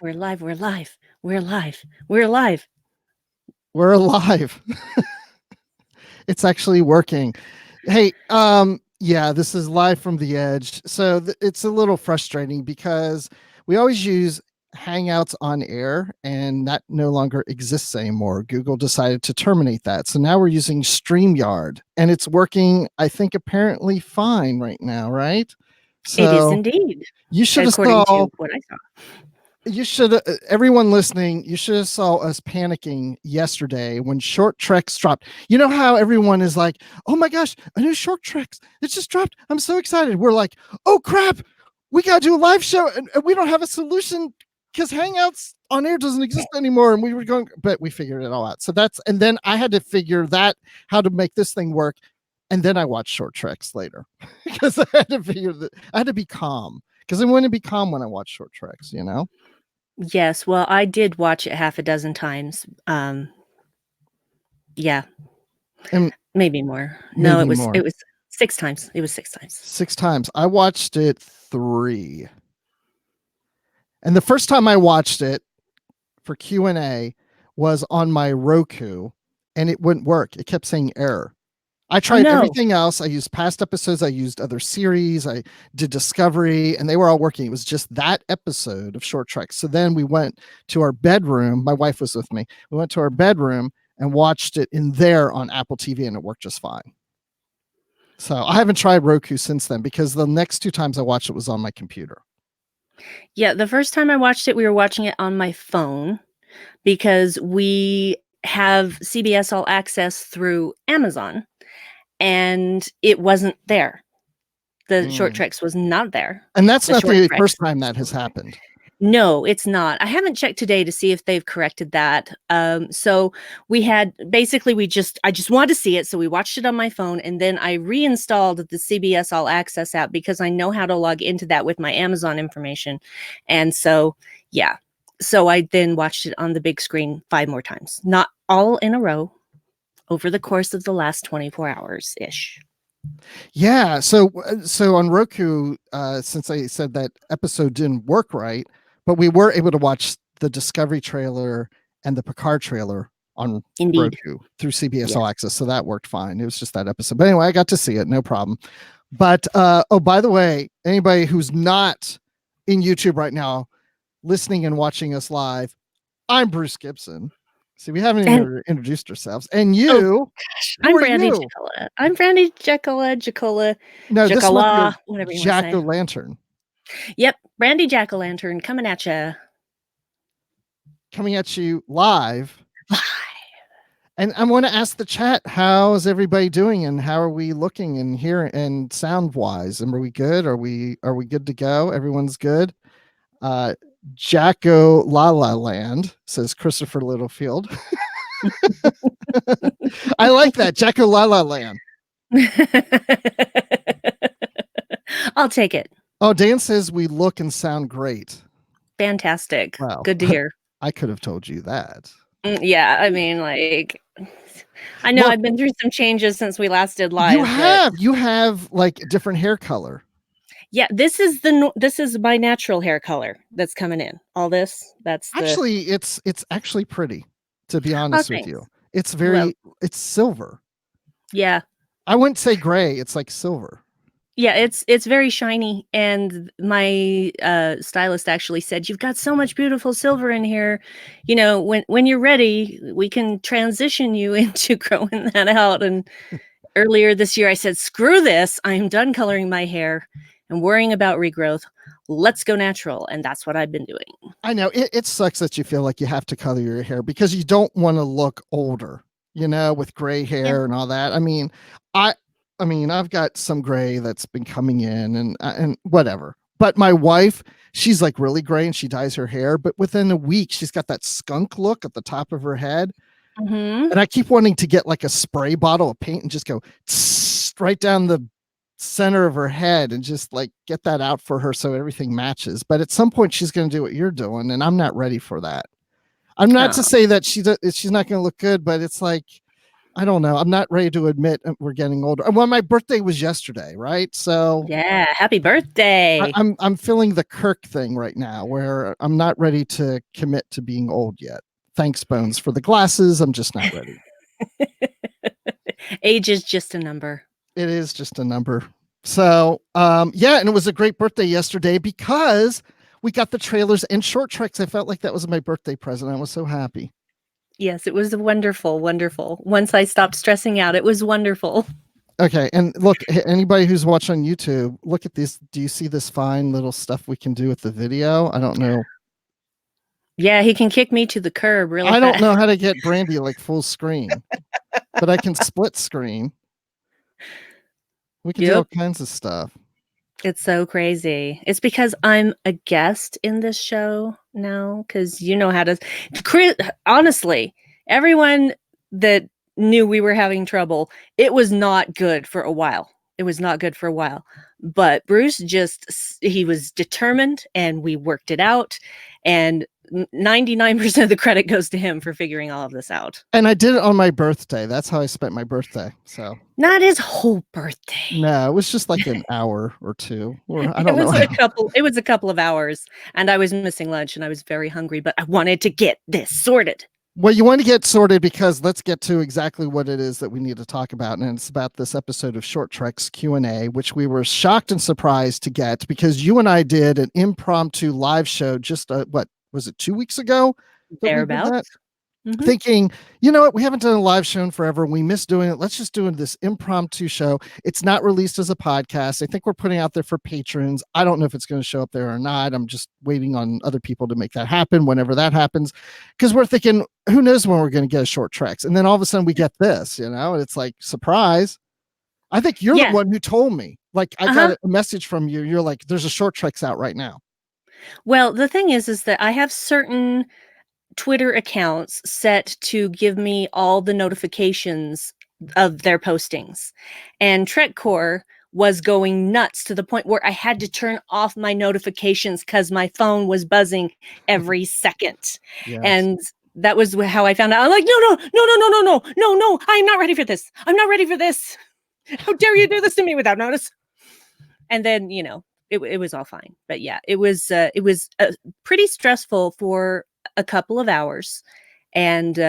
We're live. We're live. We're live. We're live. We're alive. It's actually working. Hey, yeah, this is live from the edge. So it's a little frustrating because we always use Hangouts on air and that no longer exists anymore. Google decided to terminate that. So now we're using StreamYard and it's working, I think, apparently fine right now, right? It is So indeed, you should have according saw to what I saw. you should everyone listening, you should have saw us panicking yesterday when Short Treks dropped. You know how everyone is like, oh my gosh, a new Short Treks, it just dropped, I'm so excited. We're like, oh crap, we gotta do a live show and we don't have a solution because Hangouts on air doesn't exist anymore. And we were going, but we figured it all out. So that's, and then I had to figure that how to make this thing work. And then I watched Short Treks later because I had to figure that I had to be calm because I want to be calm when I watch Short Treks, you know? Yes, well, I did watch it half a dozen times. Yeah, And maybe more. No, maybe it more. was 6 times. It was 6 times. 6 times. I watched it 3. And the first time I watched it for Q&A was on my Roku and it wouldn't work. It kept saying error. I tried everything else. I used past episodes. I used other series. I did Discovery and they were all working. It was just that episode of Short Treks. So then we went to our bedroom. My wife was with me. We went to our bedroom and watched it in there on Apple TV and it worked just fine. So I haven't tried Roku since then because the next 2 times I watched it was on my computer. Yeah, the first time I watched it, we were watching it on my phone because we have CBS All Access through Amazon and it wasn't there. The Short Treks was not there. And that's not the first time that has happened. No, it's not. I haven't checked today to see if they've corrected that. So we had basically I just wanted to see it, so we watched it on my phone, and then I reinstalled the CBS All Access app because I know how to log into that with my Amazon information, and so yeah, so I then watched it on the big screen 5 more times, not all in a row, over the course of the last 24 hours ish. Yeah, so on Roku, since I said that episode didn't work right, but we were able to watch the Discovery trailer and the Picard trailer on Roku through CBS All Access, so that worked fine. It was just that episode. But anyway, I got to see it, no problem. But oh, by the way, anybody who's not in YouTube right now, listening and watching us live, I'm Bruce Gibson. See, we haven't even introduced ourselves. And you, I'm Brandy Jacola. I'm Brandy Jacola. No, this is whatever you want to say. Jack-o'-lantern. Yep, Brandy Jack-o'-lantern coming at you. Coming at you live. And I want to ask the chat, how's everybody doing and how are we looking and hearing and sound wise? And are we good? Are we good to go? Everyone's good. Jacko La La Land, says Christopher Littlefield. I like that. Jacko La La Land. I'll take it. Oh, Dan says we look and sound great. Fantastic. Wow. Good to hear. I could have told you that. Yeah, I mean, like, I know I've been through some changes since we last did live. You have like different hair color. Yeah, this is my natural hair color that's coming in. All this, actually it's actually pretty, to be honest with you. It's it's silver. Yeah. I wouldn't say gray, it's like silver. Yeah, it's very shiny, and my stylist actually said, "You've got so much beautiful silver in here. You know, when you're ready, we can transition you into growing that out." And earlier this year, I said, "Screw this! I'm done coloring my hair and worrying about regrowth. Let's go natural." And that's what I've been doing. I know it sucks that you feel like you have to color your hair because you don't want to look older, you know, with gray hair and all that. I mean, I've got some gray that's been coming in and whatever. But my wife, she's like really gray and she dyes her hair. But within a week, she's got that skunk look at the top of her head. Mm-hmm. And I keep wanting to get like a spray bottle of paint and just go right down the center of her head and just like get that out for her so everything matches. But at some point, she's going to do what you're doing. And I'm not ready for that. I'm not to say that she's not going to look good, but it's like, I don't know. I'm not ready to admit we're getting older. Well, my birthday was yesterday, right? So Yeah, happy birthday. I'm feeling the Kirk thing right now, where I'm not ready to commit to being old yet. Thanks, Bones, for the glasses. I'm just not ready. Age is just a number. It is just a number. So, yeah, and it was a great birthday yesterday because we got the trailers and short treks. I felt like that was my birthday present. I was so happy. Yes, it was wonderful, wonderful. Once I stopped stressing out, it was wonderful. Okay, and look, anybody who's watching on YouTube, look at this. Do you see this fine little stuff we can do with the video? I don't know. Yeah, he can kick me to the curb really I don't fast. know how to get Brandy like full screen, but I can split screen. We can do all Yep. kinds of stuff. It's so crazy. It's because I'm a guest in this show now, because you know how to. Honestly, everyone that knew we were having trouble, it was not good for a while. It was not good for a while. But Bruce he was determined and we worked it out. And 99% of the credit goes to him for figuring all of this out. And I did it on my birthday. That's how I spent my birthday. So Not his whole birthday. no, it was just like an hour or two. Or I It don't was know. it was a couple of hours, and I was missing lunch and I was very hungry, but I wanted to get this sorted. Well, you want to get sorted because let's get to exactly what it is that we need to talk about, and it's about this episode of Short Treks Q&A, which we were shocked and surprised to get because you and I did an impromptu live show just what was it 2 weeks ago? Thereabouts. Mhm. Thinking, you know what, we haven't done a live show in forever. We miss doing it. Let's just do this impromptu show. It's not released as a podcast. I think we're putting out there for patrons. I don't know if it's going to show up there or not. I'm just waiting on other people to make that happen whenever that happens. Because we're thinking, who knows when we're going to get a Short Treks. And then all of a sudden we get this, and it's like, surprise. I think you're the one who told me. Like, I got a message from you. You're like, there's a Short Treks out right now. Well, the thing is that I have certain Twitter accounts set to give me all the notifications of their postings. And TrekCore was going nuts to the point where I had to turn off my notifications because my phone was buzzing every second. Yes. And that was how I found out. I'm like, no, I'm not ready for this. I'm not ready for this. How dare you do this to me without notice? And then, it was all fine. But yeah, it was pretty stressful for a couple of hours. And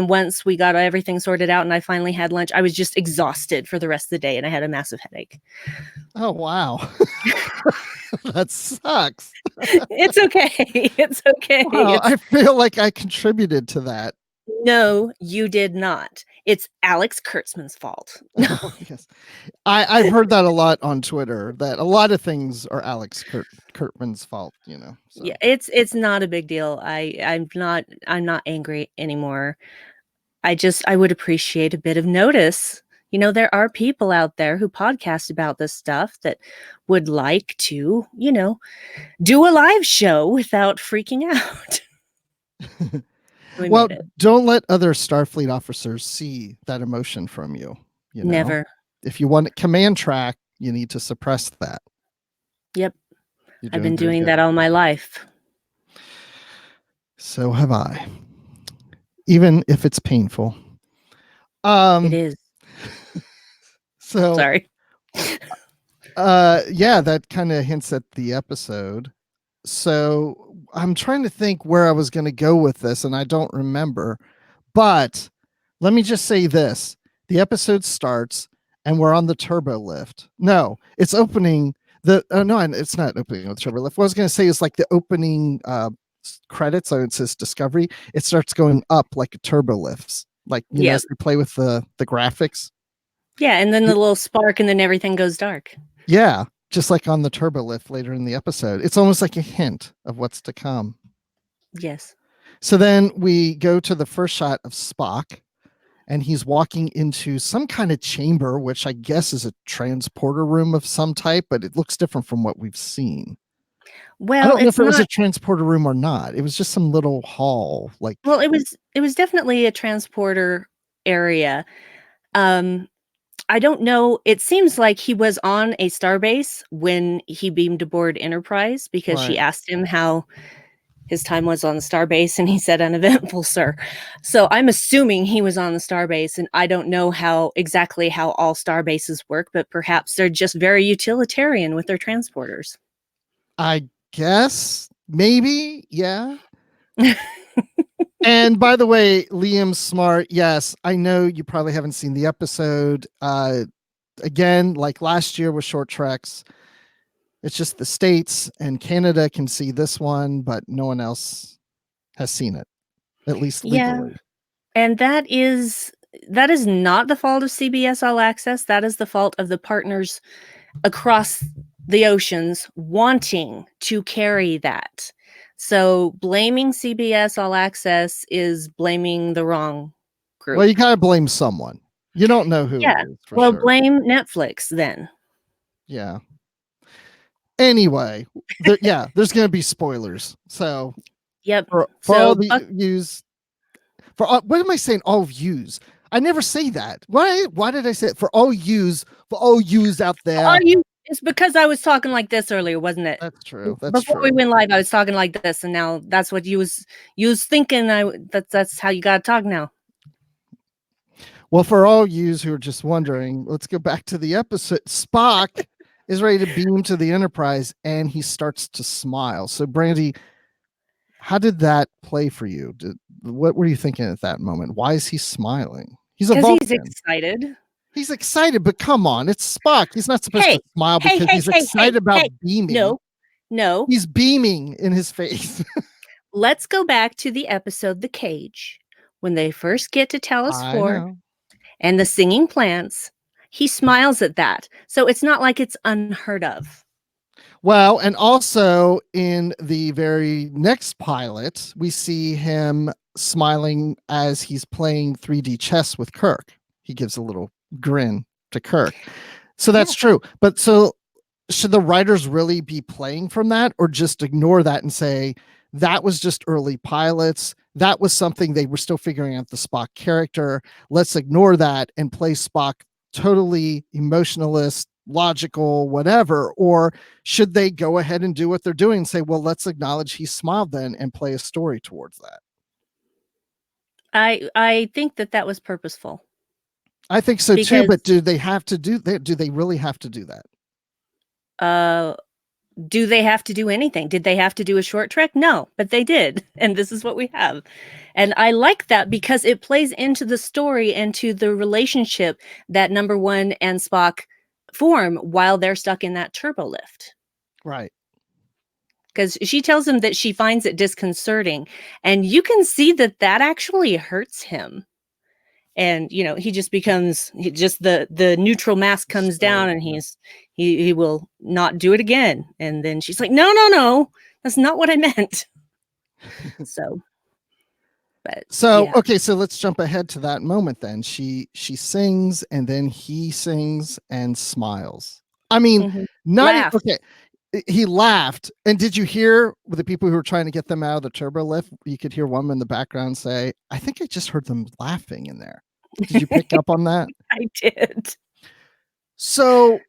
once we got everything sorted out and I finally had lunch, I was just exhausted for the rest of the day and I had a massive headache. Oh, wow. That sucks. It's okay. It's okay. Wow, I feel like I contributed to that. No, you did not. It's Alex Kurtzman's fault. No. Yes. I've heard that a lot on Twitter, that a lot of things are Alex Kurtzman's fault, So. Yeah, it's not a big deal. I'm not angry anymore. I would appreciate a bit of notice. There are people out there who podcast about this stuff that would like to, do a live show without freaking out. Well, don't let other Starfleet officers see that emotion from you. Never. If you want command track, you need to suppress that. Yep. I've been doing that all my life. So have I. Even if it's painful. It is. So sorry. Yeah, that kind of hints at the episode. So I'm trying to think where I was going to go with this, and I don't remember. But let me just say this. The episode starts, and we're on the turbo lift. No, it's opening. No, it's not opening with turbo lift. What I was going to say is like the opening credits, so it says Discovery. It starts going up like a turbo lifts. Like, as they play with the graphics. Yeah, and then the little spark, and then everything goes dark. Yeah. Just like on the turbo lift later in the episode. It's almost like a hint of what's to come. Yes. So then we go to the first shot of Spock, and he's walking into some kind of chamber, which I guess is a transporter room of some type, but it looks different from what we've seen. Well, I don't know if it was a transporter room or not. It was just some little hall. Well, it was definitely a transporter area. I don't know. It seems like he was on a starbase when he beamed aboard Enterprise because she asked him how his time was on the starbase, and he said uneventful, sir. So I'm assuming he was on the starbase, and I don't know exactly how all starbases work, but perhaps they're just very utilitarian with their transporters. I guess maybe, yeah. And by the way, Liam Smart, yes, I know you probably haven't seen the episode. Again, like last year with Short Treks, it's just the States and Canada can see this one, but no one else has seen it, at least legally. And that is not the fault of CBS All Access. That is the fault of the partners across the oceans wanting to carry that. So blaming CBS All Access is blaming the wrong group. Well, you gotta blame someone. You don't know who it is, for sure. Blame Netflix then. Yeah. Anyway, there's gonna be spoilers. So yep. For all the views, what am I saying? All views. I never say that. Why did I say it? For all yous out there. It's because I was talking like this earlier, wasn't it? That's true. Before we went live, I was talking like this, and now that's what you was thinking. That's how you gotta talk now. Well, for all yous who are just wondering, let's go back to the episode. Spock is ready to beam to the Enterprise, and he starts to smile. So, Brandy, how did that play for you? What were you thinking at that moment? Why is he smiling? He's excited. He's excited, but come on, it's Spock. He's not supposed to smile because he's excited about beaming. No. He's beaming in his face. Let's go back to the episode The Cage. When they first get to Talos 4 and the singing plants, he smiles at that. So it's not like it's unheard of. Well, and also in the very next pilot, we see him smiling as he's playing 3D chess with Kirk. He gives a little grin to Kirk. So that's true. But so should the writers really be playing from that, or just ignore that and say that was just early pilots? That was something they were still figuring out the Spock character. Let's ignore that and play Spock totally emotionalist, logical, whatever. Or should they go ahead and do what they're doing and say, well, let's acknowledge he smiled then and play a story towards that? I think that was purposeful. I think so too, but do they have to do that? Do they really have to do that? Do they have to do anything? Did they have to do a short trek? No, but they did. And this is what we have. And I like that because it plays into the story and to the relationship that Number One and Spock form while they're stuck in that turbo lift. Right. Because she tells him that she finds it disconcerting. And you can see that actually hurts him. And, he just becomes the neutral mask comes down and he will not do it again. And then she's like, no, that's not what I meant. Okay, so let's jump ahead to that moment then. She sings and then he sings and smiles. I mean, he laughed. And did you hear with the people who were trying to get them out of the turbo lift? You could hear one in the background say, I think I just heard them laughing in there. Did you pick up on that? I did. So,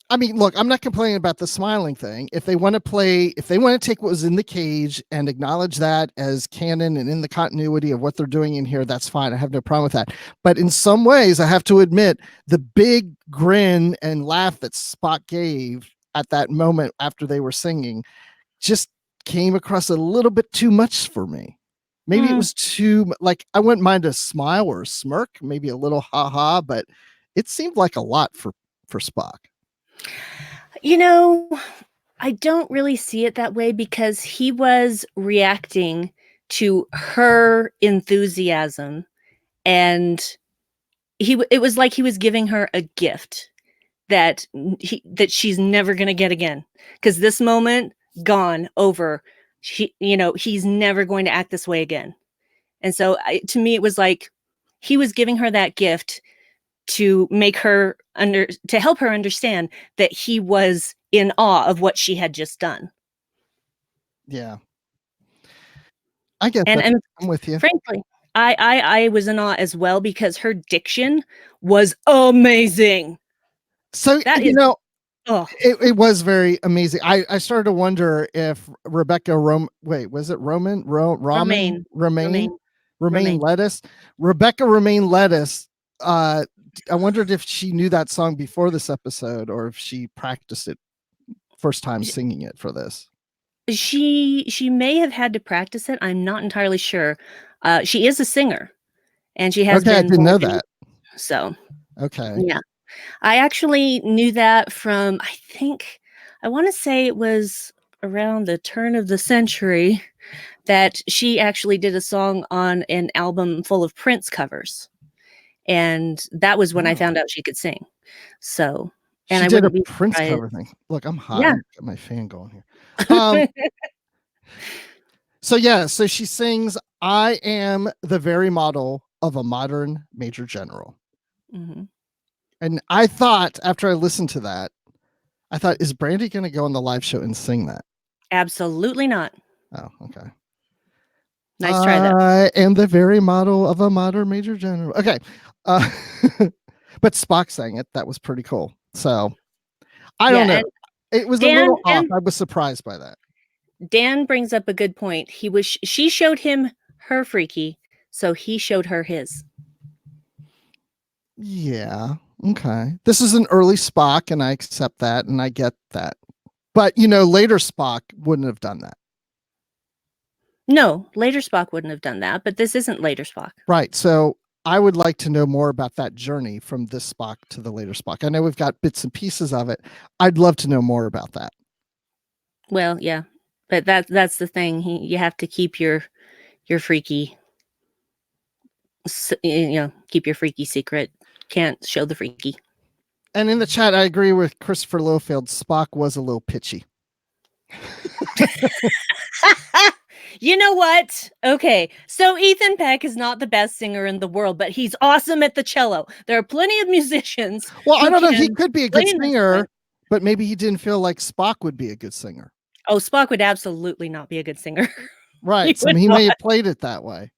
I mean, look, I'm not complaining about the smiling thing. If they want to take what was in the cage and acknowledge that as canon and in the continuity of what they're doing in here, that's fine. I have no problem with that. But in some ways, I have to admit, the big grin and laugh that Spock gave at that moment after they were singing just came across a little bit too much for me. Maybe it was too, like, I wouldn't mind a smile or a smirk, maybe a little ha-ha, but it seemed like a lot for Spock. I don't really see it that way because he was reacting to her enthusiasm, and it was like he was giving her a gift that she's never going to get again. Because this moment, gone, over. He's never going to act this way again. And so to me, it was like he was giving her that gift to make her to help her understand that he was in awe of what she had just done. Yeah. I get that. And I'm with you. Frankly, I was in awe as well because her diction was amazing. So, Oh, it was very amazing. I started to wonder if Rebecca was it Ramin Romaine, Romaine, Romaine Romaine. Lettuce? Rebecca Romaine Lettuce. I wondered if she knew that song before this episode or if she practiced it first time singing it for this. She may have had to practice it. I'm not entirely sure. She is a singer, and she has Okay, I been didn't more know than that. so. Okay. Yeah, I actually knew that from I want to say it was around the turn of the century that she actually did a song on an album full of Prince covers, and that was when I Oh. found out she could sing. So, and She I did a wouldn't be Prince surprised. cover thing. Look, I'm hot. Yeah. I'm got my fan going here. Um, so yeah, so she sings, I am the very model of a modern major general. Mhm. And I thought after I listened to that, I thought, is Brandy gonna go on the live show and sing that? Absolutely not. Oh, okay. Nice try though. I am the very model of a modern major general. Okay. Uh, but Spock sang it. That was pretty cool. So I don't Yeah, know. and It was a Dan little off. Dan I was surprised by that. Dan brings up a good point. She showed him her freaky, so he showed her his. Yeah. Okay. This is an early Spock, and I accept that, and I get that. But later Spock wouldn't have done that. No, later Spock wouldn't have done that, but this isn't later Spock. Right. So I would like to know more about that journey from this Spock to the later Spock. I know we've got bits and pieces of it. I'd love to know more about that. Well, yeah, but that's the thing. You have to keep your freaky, keep your freaky secret. Can't show the freaky. And in the chat, I agree with Christopher Littlefield. Spock was a little pitchy. You know what? Okay, so Ethan Peck is not the best singer in the world, but he's awesome at the cello. There are plenty of musicians. Well, I who don't know. He can could be a play good an singer, instrument. but maybe he didn't feel like Spock would be a good singer. Oh, Spock would absolutely not be a good singer. Right. So would he may not. have played it that way.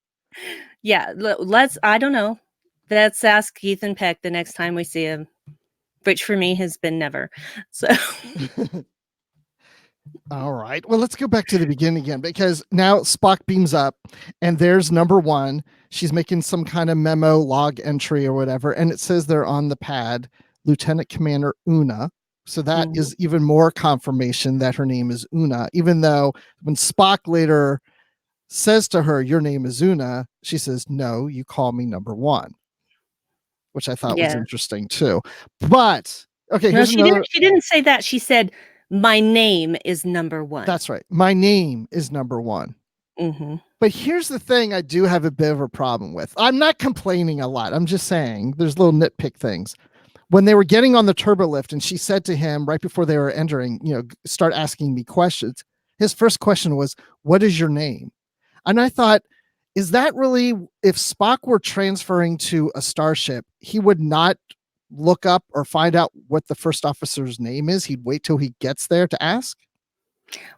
Yeah, let's. I don't know. Let's ask Ethan Peck the next time we see him, which for me has been never. So All right. Well, let's go back to the beginning again because now Spock beams up and there's number one. She's making some kind of memo log entry or whatever. And it says there on the pad, Lieutenant Commander Una. So that Mhm. is even more confirmation that her name is Una, even though when Spock later says to her, your name is Una, she says, no, you call me number one, which I thought was Yeah. interesting too. But okay, No, here's another. she didn't say that. She said, "My name is number one." That's right. My name is number one. Mm-hmm. But here's the thing I do have a bit of a problem with. I'm not complaining a lot. I'm just saying there's little nitpick things. When they were getting on the turbo lift and she said to him right before they were entering, start asking me questions, his first question was, what is your name? And I thought, is that really, if Spock were transferring to a starship, he would not look up or find out what the first officer's name is? He'd wait till he gets there to ask?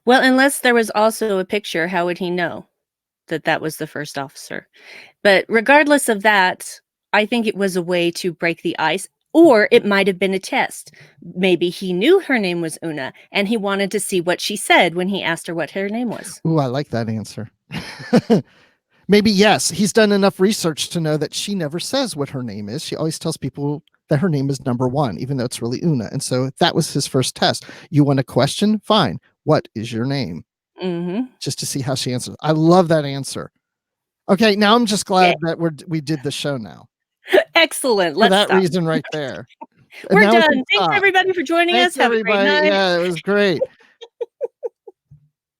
Well, unless there was also a picture, how would he know that that was the first officer? But regardless of that, I think it was a way to break the ice, or it might have been a test. Maybe he knew her name was Una and he wanted to see what she said when he asked her what her name was. Ooh, I like that answer. Maybe yes, he's done enough research to know that she never says what her name is. She always tells people that her name is number one, even though it's really Una. And so that was his first test. You want a question? Fine. What is your name? Mm-hmm. Just to see how she answers. I love that answer. Okay, now I'm just glad that we did the show now. Excellent. For Let's that stop. reason right there. We're Now we done. can Thanks stop. everybody for joining Thanks us. Have a great everybody. night. Yeah, it was great.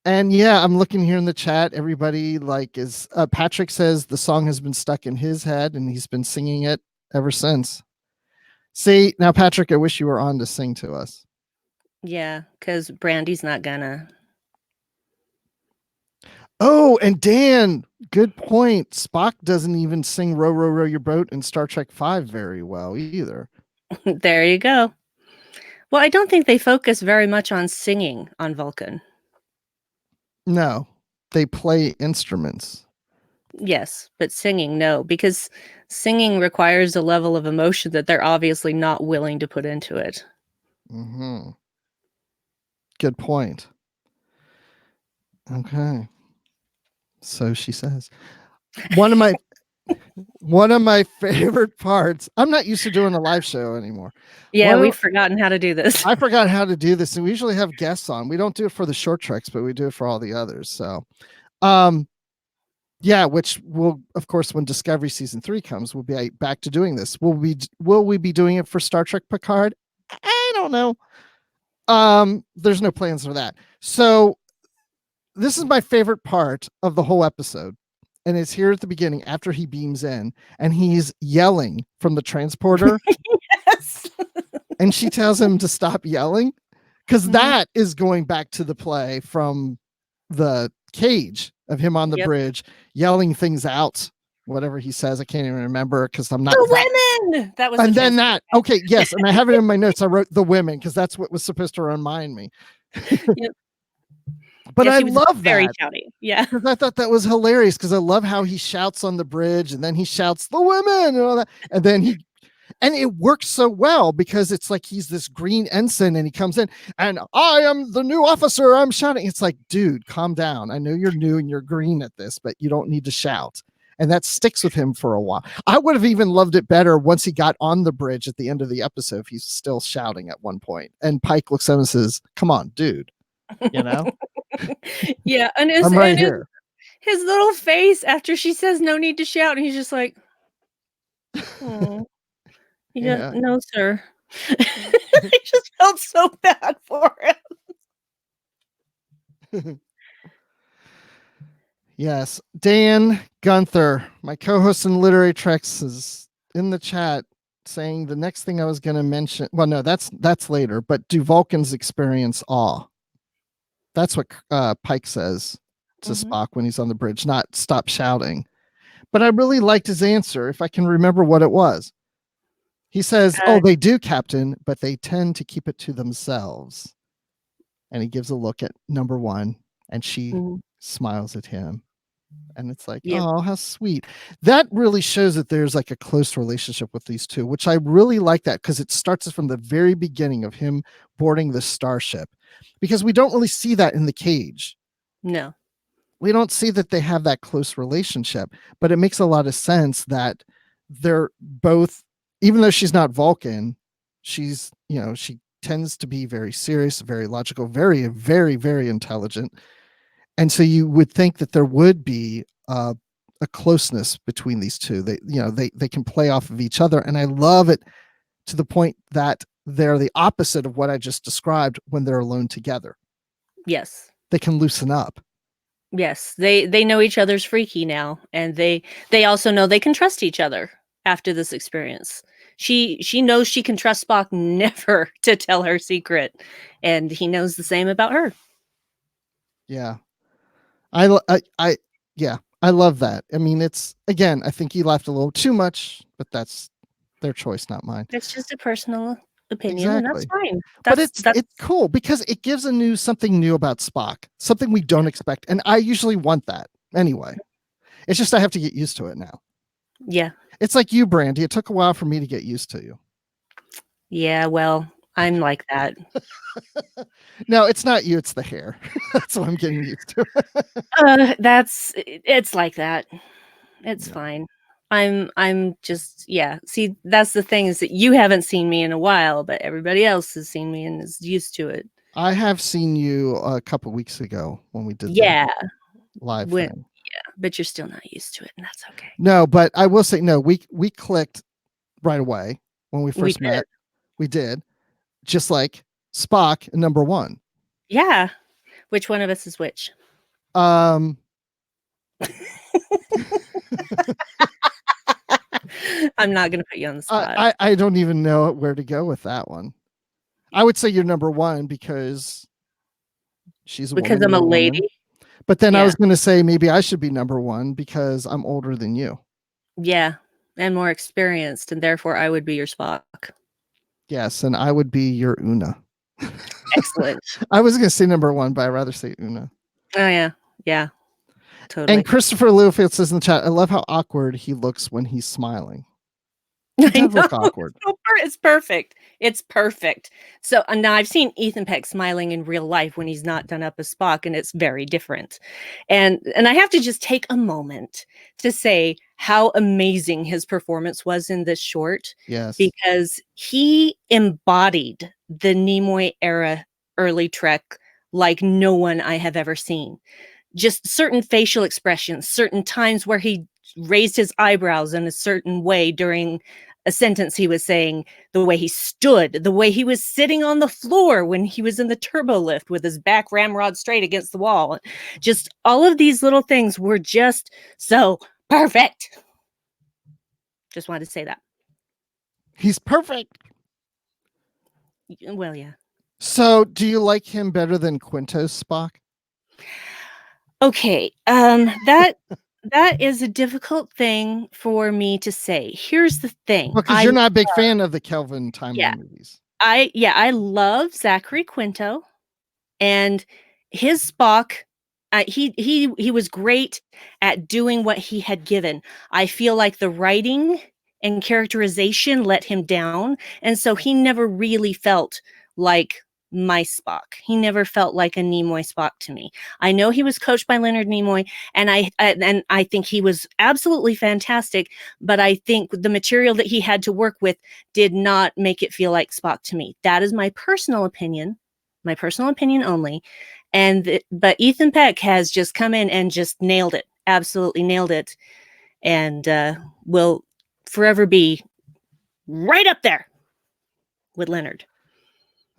And yeah, I'm looking here in the chat. Everybody is Patrick says the song has been stuck in his head and he's been singing it ever since. See, now Patrick, I wish you were on to sing to us. Yeah, because Brandy's not gonna. Oh, and Dan, good point. Spock doesn't even sing Row, Row, Row Your Boat in Star Trek V very well either. There you go. Well, I don't think they focus very much on singing on Vulcan. No, they play instruments. Yes, but singing, no, because singing requires a level of emotion that they're obviously not willing to put into it. Mm-hmm. Good point. Okay. So she says. One of my favorite parts. I'm not used to doing a live show anymore. Yeah, One we've of- forgotten how to do this. I forgot how to do this, and we usually have guests on. We don't do it for the short treks, but we do it for all the others. So, yeah, which will, of course, when Discovery season 3 comes, we'll be back to doing this. Will we be doing it for Star Trek Picard? I don't know. There's no plans for that. So this is my favorite part of the whole episode. And it's here at the beginning after he beams in and he's yelling from the transporter. Yes. And she tells him to stop yelling because Mhm. that is going back to the play from the cage of him on the Yep. bridge yelling things out, whatever he says. I can't even remember because I'm not. The women. That was. And the then that. Okay, yes, and I have it in my notes. I wrote the women because that's what was supposed to remind me. Yep. But Yes, I he was love very that. shouty. Yeah. Because I thought that was hilarious because I love how he shouts on the bridge and then he shouts the women and all that. And then and it works so well because it's like he's this green ensign and he comes in and I am the new officer. I'm shouting. It's like, dude, calm down. I know you're new and you're green at this, but you don't need to shout. And that sticks with him for a while. I would have even loved it better once he got on the bridge at the end of the episode if he's still shouting at one point. And Pike looks at him and says, come on, dude. You know? Yeah. And I'm right here. His little face after she says no need to shout, and he's just like, oh, Yeah. no, sir. I just felt so bad for him. Yes. Dan Gunther, my co-host in Literary Treks, is in the chat saying the next thing I was going to mention. Well, no, that's later, but do Vulcans experience awe? That's what Pike says to Spock when he's on the bridge, not stop shouting. But I really liked his answer, if I can remember what it was. He says, oh, they do, Captain, but they tend to keep it to themselves. And he gives a look at number one, and she smiles at him. And it's like, oh, how sweet. That really shows that there's like a close relationship with these two, which I really like that because it starts from the very beginning of him boarding the starship, because we don't really see that in the cage. No. We don't see that they have that close relationship, but it makes a lot of sense that they're both, even though she's not Vulcan, she's, she tends to be very serious, very logical, very, very, very intelligent. And so you would think that there would be a closeness between these two. They can play off of each other. And I love it to the point that they're the opposite of what I just described when they're alone together. Yes. They can loosen up. Yes. They know each other's freaky now. And they also know they can trust each other after this experience. She knows she can trust Spock never to tell her secret. And he knows the same about her. Yeah. I love that. I mean, it's, again, I think he laughed a little too much, but that's their choice, not mine. It's just a personal opinion, and that's fine. But it's cool because it gives something new about Spock, something we don't expect. And I usually want that anyway. It's just I have to get used to it now. Yeah. It's like you, Brandy. It took a while for me to get used to you. Yeah, well, I'm like that. No, it's not you. It's the hair. That's what I'm getting used to. It's like that. It's fine. I'm just, see, that's the thing, is that you haven't seen me in a while, but everybody else has seen me and is used to it. I have seen you a couple weeks ago when we did the live thing. Yeah, but you're still not used to it, and that's okay. No, but I will say, no, we clicked right away when we first met. We did. Just like Spock and number one. Yeah. Which one of us is which? I'm not going to put you on the spot. I don't even know where to go with that one. I would say you're number one because she's because I'm a lady. But then I was going to say maybe I should be number one because I'm older than you. Yeah, and more experienced, and therefore I would be your Spock. Yes, and I would be your Una. Excellent. I was going to say number one, but I'd rather say Una. Oh, yeah. Yeah. Totally. And Christopher Littlefield says in the chat, I love how awkward he looks when he's smiling. It I does look know. awkward. It's perfect. It's perfect. So now I've seen Ethan Peck smiling in real life when he's not done up as Spock, and it's very different. And I have to just take a moment to say how amazing his performance was in this short, Yes. because he embodied the Nimoy era early Trek like no one I have ever seen. Just certain facial expressions, certain times where he raised his eyebrows in a certain way during a sentence he was saying, the way he stood, the way he was sitting on the floor when he was in the turbo lift with his back ramrod straight against the wall. Just all of these little things were just so perfect. Just wanted to say that. He's perfect. Well, yeah. So, do you like him better than Quinto's Spock? Okay, that is a difficult thing for me to say. Here's the thing. Because you're not a big fan of the Kelvin Yeah. timeline movies. I love Zachary Quinto, and his Spock. He was great at doing what he had given. I feel like the writing and characterization let him down, and so he never really felt like my Spock. He never felt like a Nimoy Spock to me. I know he was coached by Leonard Nimoy, and I think he was absolutely fantastic. But I think the material that he had to work with did not make it feel like Spock to me. That is my personal opinion only. But Ethan Peck has just come in and just nailed it, absolutely nailed it, and will forever be right up there with Leonard.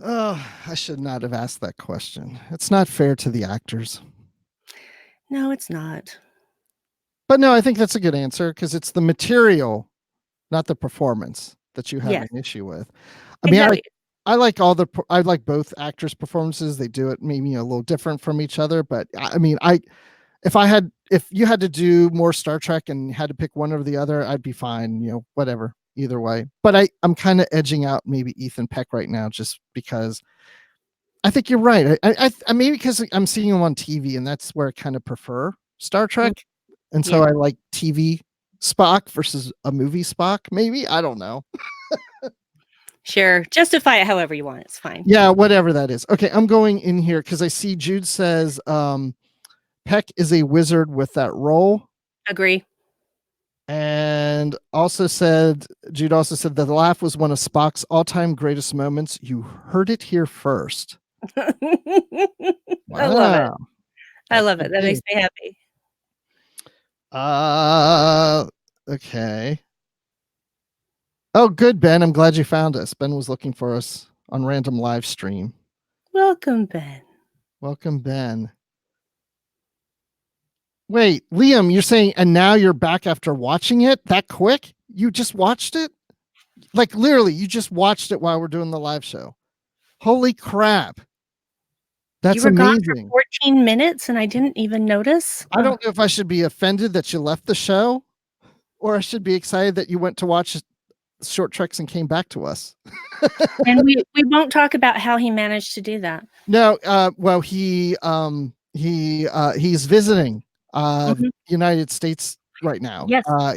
Oh, I should not have asked that question. It's not fair to the actors. No, it's not. But no, I think that's a good answer because it's the material, not the performance, that you have Yes. an issue with. I mean, Exactly. I like both actors' performances. They do it maybe a little different from each other, but I mean, if you had to do more Star Trek and had to pick one or the other, I'd be fine, whatever, either way. But I'm kind of edging out maybe Ethan Peck right now just because I think you're right. I maybe because I'm seeing him on TV and that's where I kind of prefer Star Trek. And so Yeah. I like TV Spock versus a movie Spock, maybe. I don't know. Sure. Justify it however you want. It's fine. Yeah, whatever that is. Okay, I'm going in here because I see Jude says Peck is a wizard with that role. Agree. And Jude also said that the laugh was one of Spock's all-time greatest moments. You heard it here first. I Wow. love it. I love it. That makes me happy. Okay. Oh, good, Ben. I'm glad you found us. Ben was looking for us on random live stream. Welcome, Ben. Welcome, Ben. Wait, Liam, you're saying, and now you're back after watching it that quick? You just watched it? Like literally, you just watched it while we're doing the live show. Holy crap. That's You were gone for amazing. 14 minutes and I didn't even notice. I don't know if I should be offended that you left the show or I should be excited that you went to watch Short Treks and came back to us. And we won't talk about how he managed to do that. No, well, he's visiting United States right now. Yes, I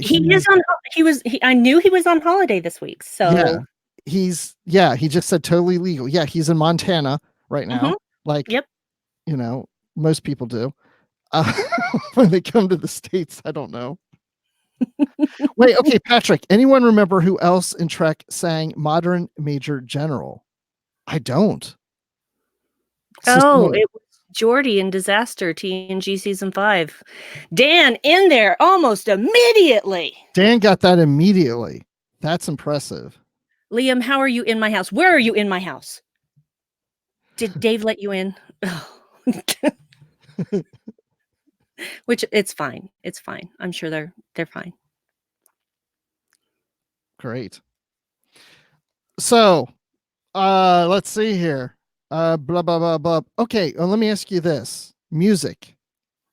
knew he was on holiday this week. So yeah, he just said totally legal. Yeah, he's in Montana right now. Like, yep. Most people do. When they come to the States, I don't know. Wait, okay, Patrick, anyone remember who else in Trek sang Modern Major General? I don't. It was Geordi in Disaster, TNG Season 5. Dan in there almost immediately. Dan got that immediately. That's impressive. Liam, how are you in my house? Where are you in my house? Did Dave let you in? Which it's fine. It's fine. I'm sure they're fine. Great. So, let's see here. Blah blah blah blah. Okay, let me ask you this: music,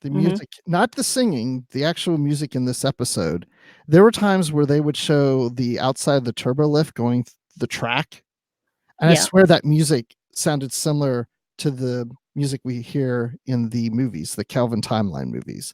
the music, not the singing, the actual music in this episode. There were times where they would show the outside of the turbo lift going the track, and I swear that music sounded similar to the music we hear in the movies, the Kelvin timeline movies.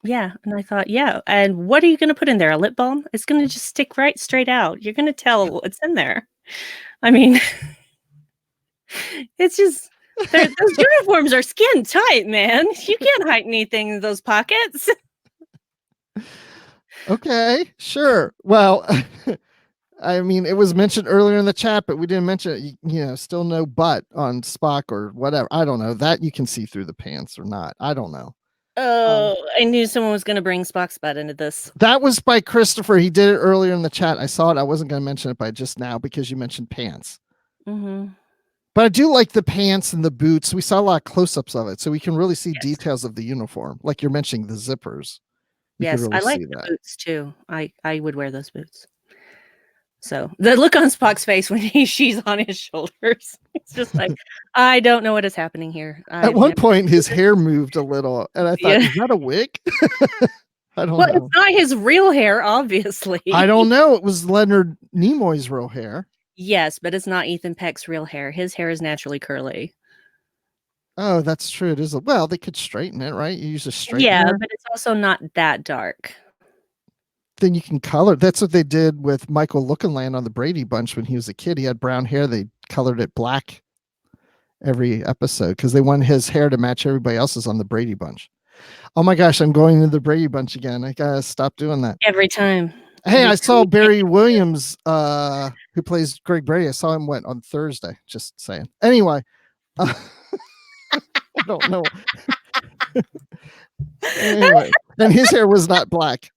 Yeah, and I thought, "Yeah, and what are you gonna put in there, a lip balm? It's gonna just stick right straight out. You're gonna tell what's in there." I mean, it's just those uniforms are skin tight, man. You can't hide anything in those pockets. Okay, sure. Well, I mean, it was mentioned earlier in the chat, but we didn't mention it. Still no butt on Spock or whatever. I don't know that you can see through the pants or not. I don't know. Oh, I knew someone was gonna bring Spock's butt into this. That was by Christopher. He did it earlier in the chat. I saw it. I wasn't going to mention it by just now because you mentioned pants. Mhm. But I do like the pants and the boots. We saw a lot of close-ups of it, so we can really see Yes. details of the uniform. Like you're mentioning the zippers. We could Yes, really I like see the that. boots too. I would wear those boots. So, the look on Spock's face when she's on his shoulders, it's just like, "I don't know what is happening here. At I've one never point, seen his this." hair moved a little, and I thought, Yeah. "Is that a wig?" I don't Well, it's know. not his real hair, obviously. I don't know. It was Leonard Nimoy's real hair. Yes, but it's not Ethan Peck's real hair. His hair is naturally curly. Oh, that's true. It is. Well, they could straighten it, right? You use a Yeah, straightener, but it's also not that dark. then you can color. That's what they did with Michael Lookinland on the Brady Bunch when he was a kid. He had brown hair. They colored it black every episode because they wanted his hair to match everybody else's on the Brady Bunch. Oh my gosh, I'm going to the Brady Bunch again. I gotta stop doing that. Every time. Hey, Every I time saw you take Barry Williams, who plays Greg Brady. I saw him on Thursday. Just saying. Anyway, I don't know. Anyway, and his hair was not black.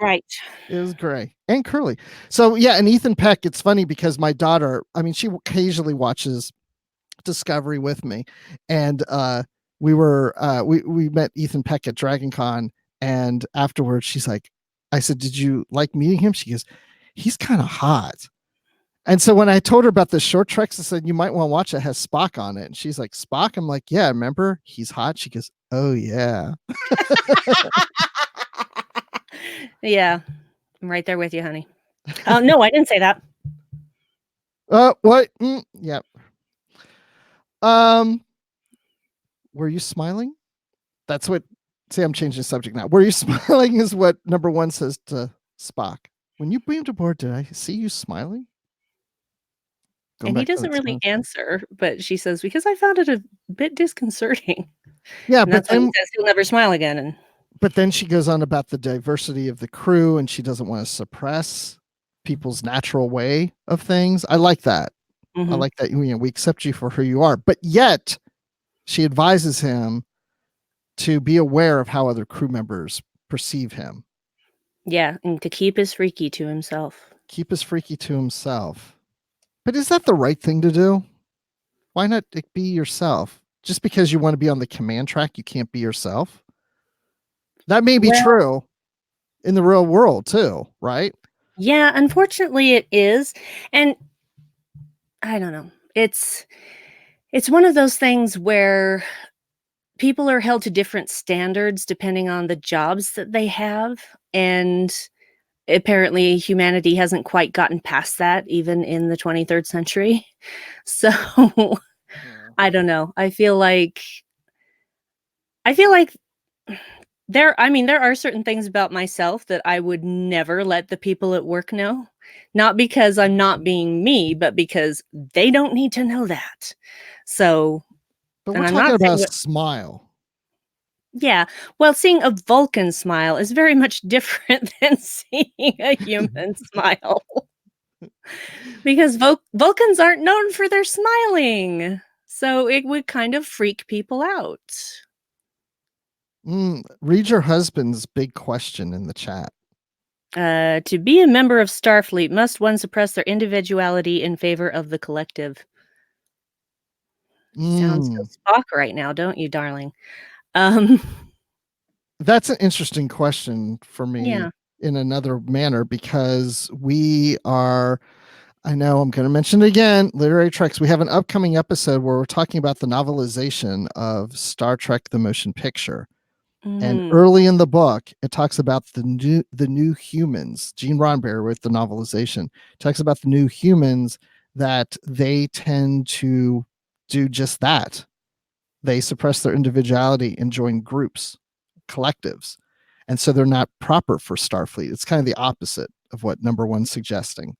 Right. It was gray and curly. So yeah, and Ethan Peck, it's funny because my daughter, I mean, she occasionally watches Discovery with me. And we met Ethan Peck at Dragon Con, and afterwards she's like, I said, "Did you like meeting him?" She goes, "He's kind of hot." And so when I told her about the short treks, I said, "You might want to watch it. It has Spock on it." And she's like, "Spock?" I'm like, "Yeah, remember? He's hot." She goes, "Oh yeah." Yeah. I'm right there with you, honey. No, I didn't say that. What? Yeah. Um, were you smiling? That's what. See, I'm changing the subject now. Were you smiling? Is what number one says to Spock. When you beamed aboard, did I see you smiling? Going And he back to doesn't that really smile. answer, but she says, "Because I found it a bit disconcerting." Yeah, And that's when he says he'll never smile again. And but then she goes on about the diversity of the crew, and she doesn't want to suppress people's natural way of things. I like that. I Mhm. like that. We accept you for who you are, but yet she advises him to be aware of how other crew members perceive him. Yeah, and to keep his freaky to himself. Keep his freaky to himself. But is that the right thing to do? Why not be yourself? Just because you want to be on the command track, you can't be yourself. That may be Well, true in the real world too, right? yeah, unfortunately it is. And I don't know. It's one of those things where people are held to different standards depending on the jobs that they have, and apparently humanity hasn't quite gotten past that even in the 23rd century. So Yeah. I don't know. I feel like there are certain things about myself that I would never let the people at work know. Not because I'm not being me, but because they don't need to know that. So, But we're and I'm talking not about saying a that. smile. Yeah. Well, seeing a Vulcan smile is very much different than seeing a human smile because Vulcans aren't known for their smiling. So it would kind of freak people out. Read your husband's big question in the chat. To be a member of Starfleet, must one suppress their individuality in favor of the collective? Sounds so Spock right now, don't you, darling? Um, That's an interesting question for me yeah. in another manner because we are, I know I'm going to mention it again, Literary Treks. We have an upcoming episode where we're talking about the novelization of Star Trek the Motion Picture. And Mhm. early in the book, it talks about the new humans. Gene Roddenberry with the novelization talks about the new humans that they tend to do just that. They suppress their individuality and join groups. collectives, and so they're not proper for Starfleet. It's kind of the opposite of what number one's suggesting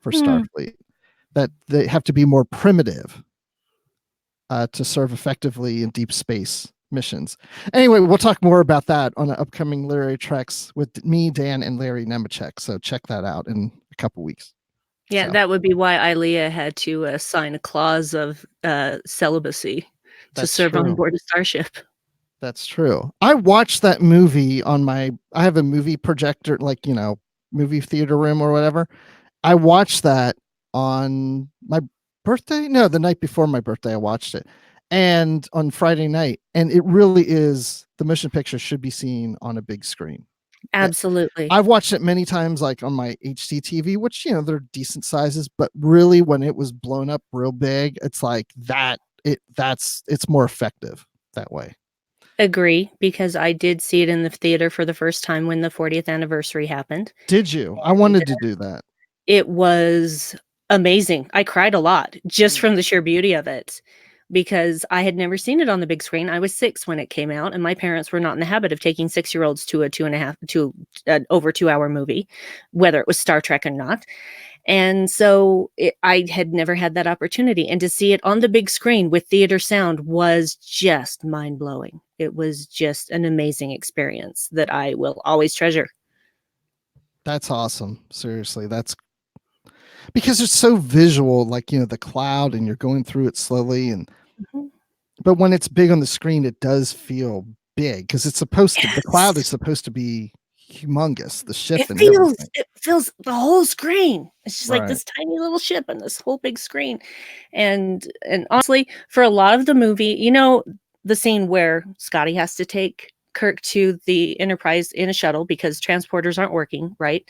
for Starfleet, that they have to be more primitive to serve effectively in deep space missions. Anyway, we'll talk more about that on the upcoming Literary Treks with me, Dan, and Larry Nemechek. So check that out in a couple weeks. Yeah, So, that would be why Ilea had to sign a clause of celibacy to That's serve on true. board a starship. That's true. I watched that movie on I have a movie projector, like, movie theater room or whatever. I watched that on my birthday. No, the night before my birthday, I watched it. And on Friday night. And it really is, the motion picture should be seen on a big screen. Absolutely. I've watched it many times, like on my HD TV, which, they're decent sizes, but really when it was blown up real big, it's like it's more effective that way. Agree, because I did see it in the theater for the first time when the 40th anniversary happened. Did you? I wanted to do that. It was amazing. I cried a lot just from the sheer beauty of it, because I had never seen it on the big screen. I was 6 when it came out, and my parents were not in the habit of taking 6-year-olds to a 2.5 to over 2-hour movie, whether it was Star Trek or not. And so I had never had that opportunity. And to see it on the big screen with theater sound was just mind blowing. It was just an amazing experience that I will always treasure. That's awesome. Seriously, that's because it's so visual, like, the cloud, and you're going through it slowly. And but when it's big on the screen, it does feel big because it's supposed to, the cloud is supposed to be humongous, the ship, it and feels the whole screen. It's just like Right. this tiny little ship and this whole big screen. And honestly, for a lot of the movie, the scene where Scotty has to take Kirk to the Enterprise in a shuttle because transporters aren't working, right?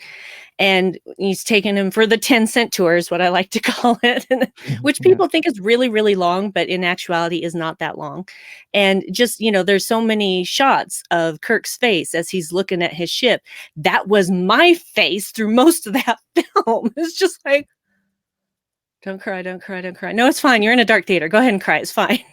And he's taking him for the 10-cent tour, is what I like to call it, which people think is really, really long, but in actuality is not that long. And just, there's so many shots of Kirk's face as he's looking at his ship. That was my face through most of that film. It's just like, don't cry, don't cry, don't cry. No, it's fine. You're in a dark theater. Go ahead and cry. It's fine.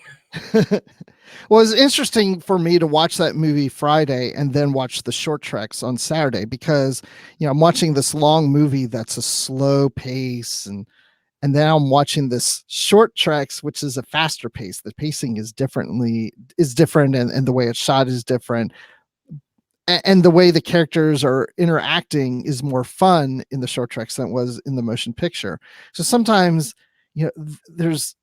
Well, it's interesting for me to watch that movie Friday and then watch the short treks on Saturday because, I'm watching this long movie that's a slow pace, and then I'm watching this short treks, which is a faster pace. The pacing is different, and the way it's shot is different. And the way the characters are interacting is more fun in the short treks than it was in the motion picture. So sometimes, there's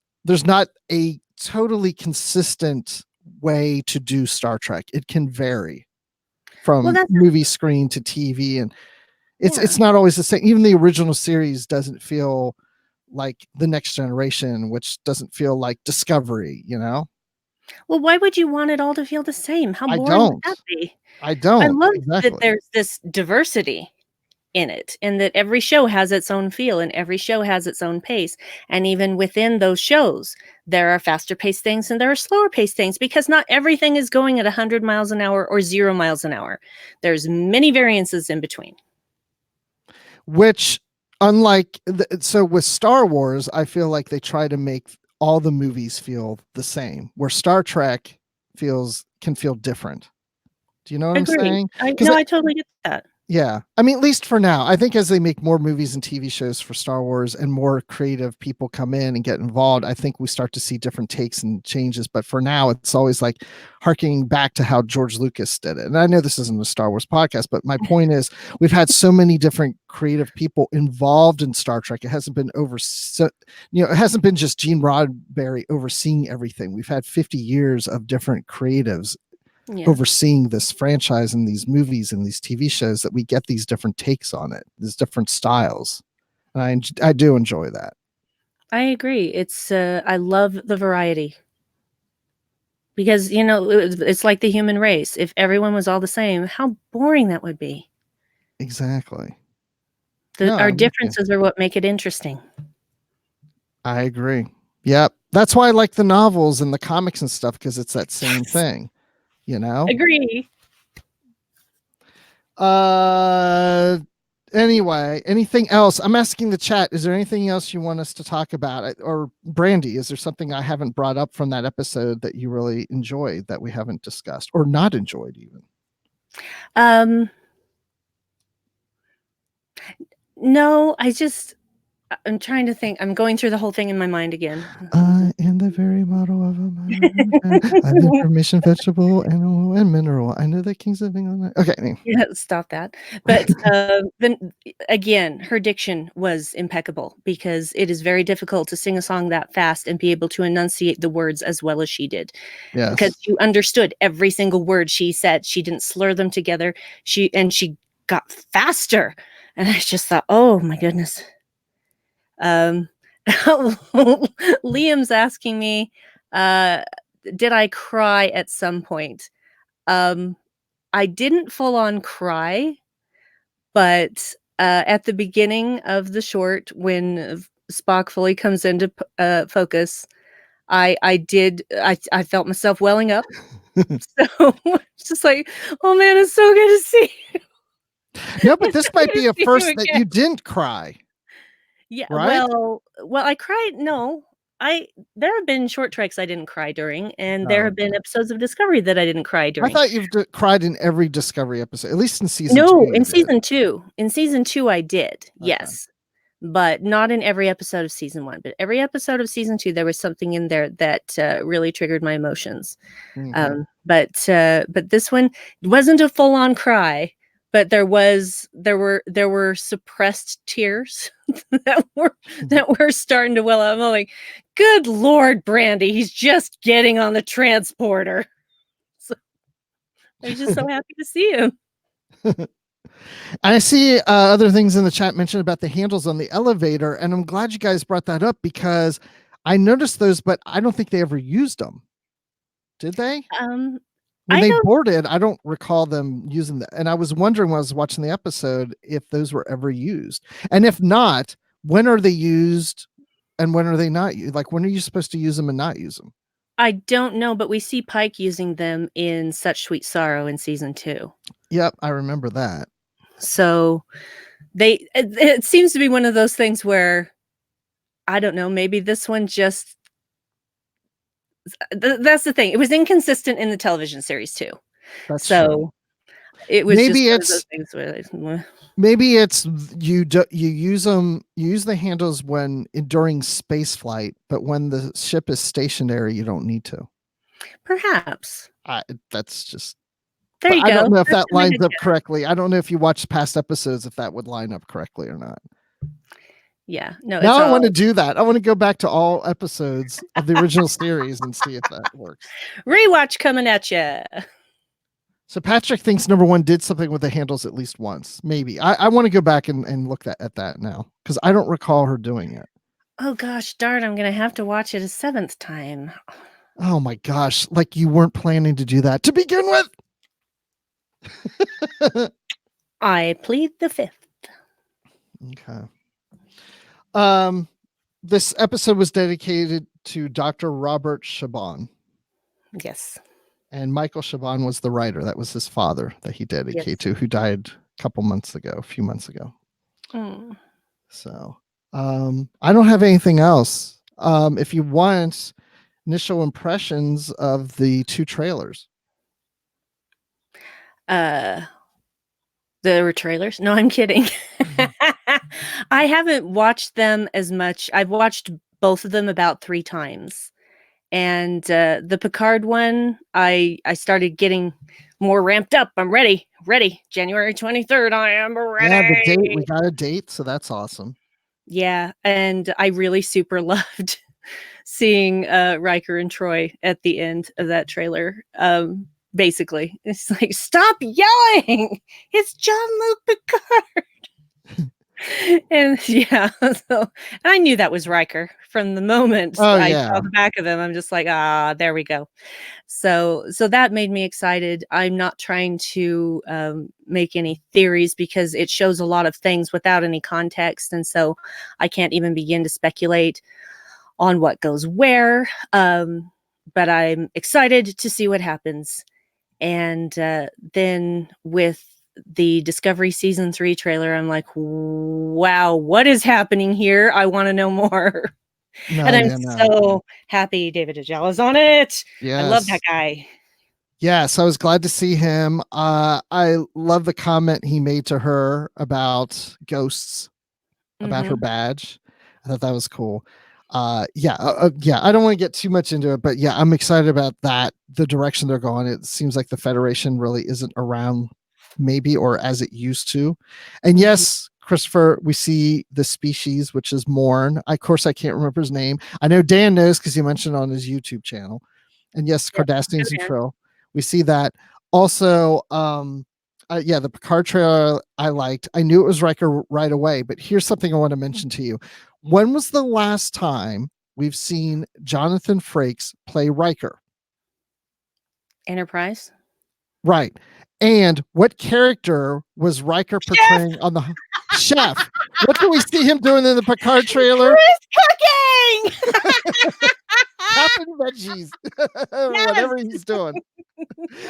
not a totally consistent way to do Star Trek. It can vary from movie screen to TV, and it's not always the same. Even the original series doesn't feel like The Next Generation, which doesn't feel like Discovery, Well, why would you want it all to feel the same? How boring would that be? I don't. I love exactly. that there's this diversity in it, and that every show has its own feel and every show has its own pace. And even within those shows, there are faster paced things and there are slower paced things, because not everything is going at 100 miles an hour or 0 miles an hour. There's many variances in between. Which, unlike, so with Star Wars, I feel like they try to make all the movies feel the same, where Star Trek can feel different. Do you know what I'm saying? I totally get that. Yeah. I mean, at least for now. I think as they make more movies and TV shows for Star Wars and more creative people come in and get involved, I think we start to see different takes and changes. But for now, it's always like harkening back to how George Lucas did it. And I know this isn't a Star Wars podcast, but my point is we've had so many different creative people involved in Star Trek. It hasn't been it hasn't been just Gene Roddenberry overseeing everything. We've had 50 years of different creatives overseeing this franchise and these movies and these TV shows, that we get these different takes on it, these different styles. And I do enjoy that. I agree. It's I love the variety, because it's like the human race. If everyone was all the same, how boring that would be. Exactly. Our differences are what make it interesting. I agree. Yep. That's why I like the novels and the comics and stuff, because it's that same thing. Agree. Anyway, anything else? I'm asking the chat, is there anything else you want us to talk about? Or Brandy, is there something I haven't brought up from that episode that you really enjoyed that we haven't discussed or not enjoyed even? Um, no, I'm trying to think. I'm going through the whole thing in my mind again. I am the very model of a model. I'm information, vegetable, animal, and mineral. I know the kings of England. Okay. Anyway. Yeah, stop that. But then again, her diction was impeccable because it is very difficult to sing a song that fast and be able to enunciate the words as well as she did. Because Yes. you understood every single word she said. She didn't slur them together. She got faster. And I just thought, oh my goodness. Liam's asking me, did I cry at some point? I didn't full on cry, but at the beginning of the short, when Spock fully comes into focus, I felt myself welling up. So it's just like, oh man, it's so good to see you. No, but this might be a See you first that again. you didn't cry. Yeah, Right? well, I cried. No, there have been short treks I didn't cry during, and there Oh, have been episodes of Discovery that I didn't cry I during. thought you've cried in every Discovery episode, at least in season 2 No, you in did. season 2. In season 2, I did, Okay. yes, but not in every episode of season 1. But every episode of season 2, there was something in there that really triggered my emotions. Mhm. But this one wasn't a full on cry, but there were suppressed tears that were starting to well up. I'm like, good Lord, Brandy, he's just getting on the transporter. So I was just so happy to see him. I see other things in the chat mentioned about the handles on the elevator, and I'm glad you guys brought that up because I noticed those, but I don't think they ever used them. Did they? Um, When I they don't boarded, I don't recall them using that. And I was wondering when I was watching the episode if those were ever used. And if not, when are they used and when are they not used? Like, when are you supposed to use them and not use them? I don't know, but we see Pike using them in Such Sweet Sorrow in season 2. Yep, I remember that. So it seems to be one of those things where I don't know, maybe this one just that's the thing. It was inconsistent in the television series too. That's So true. it was just Maybe one of those it's things where maybe it's you use them, you use the handles when during space flight, but when the ship is stationary, you don't need to. perhaps. That's just, There but you I don't go. know if That's that my lines good up guess. correctly. I don't know if you watched past episodes if that would line up correctly or not. Yeah. No, Now it's I want to all do that. I want to go back to all episodes of the original series and see if that works. rewatch coming at you. So Patrick thinks number 1 did something with the handles at least once. Maybe. I want to go back and look at that now because I don't recall her doing it. Oh gosh, darn, I'm gonna have to watch it a 7th time. Oh my gosh. Like you weren't planning to do that to begin with. I plead the 5th. Okay. This episode was dedicated to Dr. Robert Chabon. Yes. And Michael Chabon was the writer. That was his father that he dedicated to, who died a few months ago. Mm. So I don't have anything else. If you want initial impressions of the 2 trailers. There were trailers? No, I'm kidding. I haven't watched them as much. I've watched both of them about 3 times. And the Picard one, I started getting more ramped up. I'm ready. January 23rd, I am ready. Yeah, the date. We got a date, so that's awesome. Yeah, and I really super loved seeing Riker and Troy at the end of that trailer. Basically, it's like, stop yelling! It's Jean-Luc Picard. And yeah, so I knew that was Riker from the moment I saw the back of him. I'm just like, there we go. So that made me excited. I'm not trying to make any theories because it shows a lot of things without any context, and so I can't even begin to speculate on what goes where. But I'm excited to see what happens. And then with the Discovery Season 3 trailer, I'm like, wow, what is happening here? I want to know more. And I'm so happy David Ajala's on it. I love that guy. Yes, I was glad to see him. I love the comment he made to her about ghosts, about her Mhm. badge. I thought that was cool. Yeah. I don't want to get too much into it, but yeah, I'm excited about that. The direction they're going. It seems like the Federation really isn't around, maybe, or as it used to. And Mhm. yes, Christopher, we see the species, which is Morn. Of course, I can't remember his name. I know Dan knows because he mentioned it on his YouTube channel. And yes, Yep. Cardassians and Good man. Trill. We see that. Also, yeah, the Picard trailer I liked. I knew it was Riker right away, but here's something I want to mention to you. When was the last time we've seen Jonathan Frakes play Riker? Enterprise. Right. And what character was Riker Chef, portraying on the chef? What do we see him doing in the Picard trailer? who's cooking? Chopping veggies, Yes. whatever he's doing.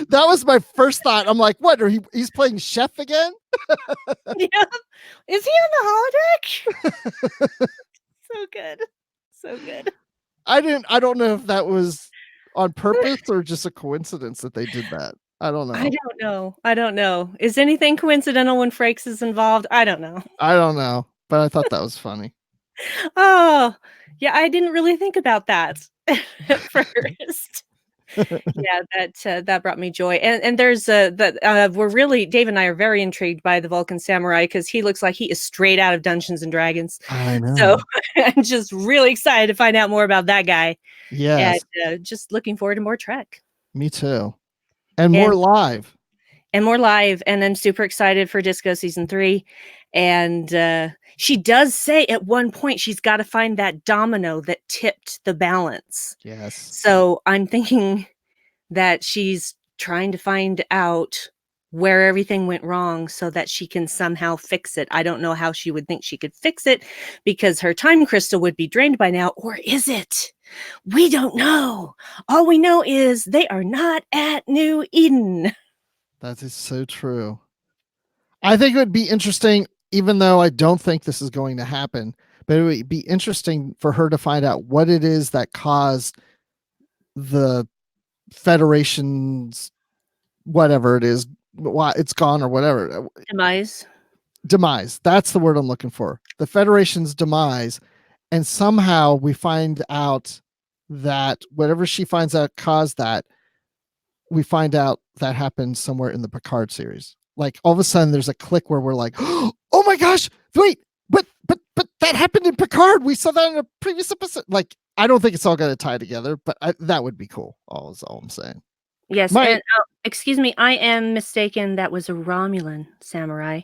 That was my first thought. I'm like, what? He's playing chef again? Yeah. Is he on the holodeck? So good. So good. I don't know if that was on purpose or just a coincidence that they did that. I don't I know. don't know. I don't know. Is anything coincidental when Frakes is involved? I don't know. I don't know, but I thought that was funny. Oh, yeah, I didn't really think about that at first. Yeah, that brought me joy, and there's, that, we're really Dave and I are very intrigued by the Vulcan Samurai because he looks like he is straight out of Dungeons& and Dragons. I So, know. I'm just really excited to find out more about that guy, and, Yes, just looking forward to more Trek. me too. And more And live. more live, and I'm super excited for Disco season 3, and, she does say at one point she's gotta find that domino that tipped the balance. Yes. So, I'm thinking that she's trying to find out where everything went wrong so that she can somehow fix it. I don't know how she would think she could fix it because her time crystal would be drained by now, or is it? We don't know. All we know is they are not at New Eden. That is so true. I think it would be interesting, even though I don't think this is going to happen, but it would be interesting for her to find out what it is that caused the Federation's whatever it is, why it's gone or whatever. Demise. Demise. That's the word I'm looking for. The Federation's demise. And somehow we find out that whatever she finds out caused that, we find out that happened somewhere in the Picard series. Like all of a sudden there's a click where we're like, oh my gosh, wait, but that happened in Picard. We saw that in a previous episode. Like, I don't think it's all going to tie together, but that would be cool. All is all I'm saying. Yes, My and, excuse me, I am mistaken, that was a Romulan samurai.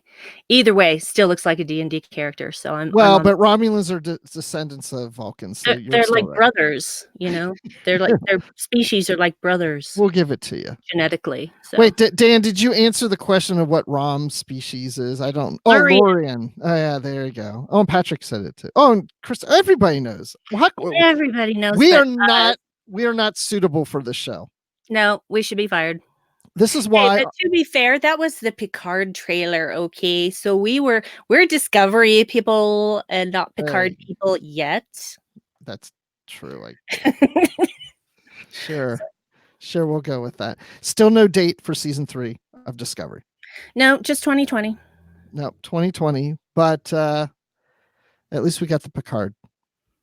Either way, still looks like a D&D character, so I'm well, on. but Romulans are descendants of Vulcans, so you're They're still like right. brothers, you know? They're like their species are like brothers We'll give it to you. genetically, so. Wait, Dan, did you answer the question of what Rom species is? I don't. Oh, Lurian, Lorian. Oh, yeah, there you go. Oh, and Patrick said it too. Oh, and Chris. Everybody knows. everybody knows, We but are not. We are not suitable for the show. no, we should be fired. This is Hey, why. but to be fair, that was the Picard trailer, okay? So we're Discovery people and not Picard Hey, people yet. that's true. Sure, sure. We'll go with that. Still no date for season 3 of Discovery. No, just 2020. No, 2020. But at least we got the Picard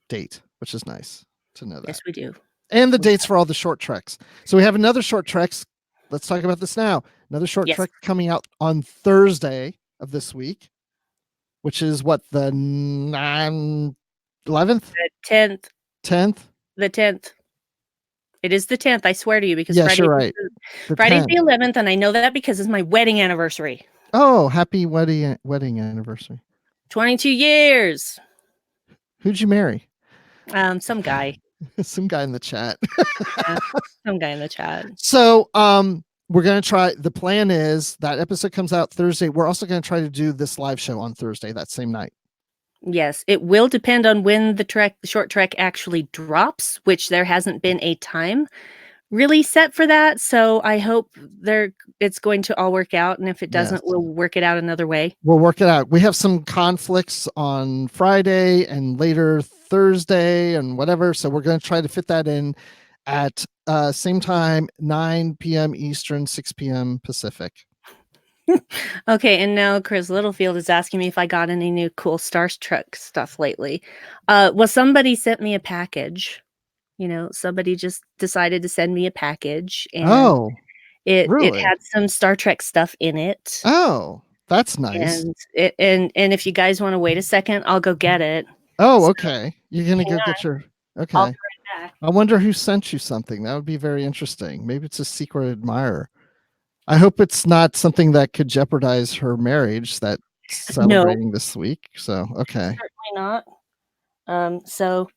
date, which is nice to know that. Yes, we do. And the dates for all the short treks. So we have another short treks. Let's talk about this now. Another short Yes. trek coming out on Thursday of this week, which is what, the 11th, The 10th. 10th. The 10th. It is the 10th, I swear to you, because Yes, you're right. Friday's 10th. the 11th, and I know that because it's my wedding anniversary. Oh, happy wedding anniversary. 22 years. Who'd you marry? Some guy. Some guy in the chat. Some guy in the chat. So, we're going to try. The plan is that episode comes out Thursday. We're also going to try to do this live show on Thursday, that same night. Yes, it will depend on when the short trek actually drops, which there hasn't been a time really set for that. So I hope it's going to all work out. And if it doesn't, Yes. we'll work it out another way. We'll work it out. We have some conflicts on Friday and later Thursday and whatever. So we're going to try to fit that in at same time, 9 p.m. Eastern, 6 p.m. Pacific. Okay, and now Chris Littlefield is asking me if I got any new cool Star Trek stuff lately. Well, somebody sent me a package. Somebody just decided to send me a package, and Oh, it really? had some Star Trek stuff in it. Oh, that's nice. And if you guys want to wait a second, I'll go get it. Oh, So, okay. You're gonna hang go get your. I'll Okay. be right back. I wonder who sent you something. That would be very interesting. Maybe it's a secret admirer. I hope it's not something that could jeopardize her marriage that's No, celebrating this week. So, okay. certainly not. So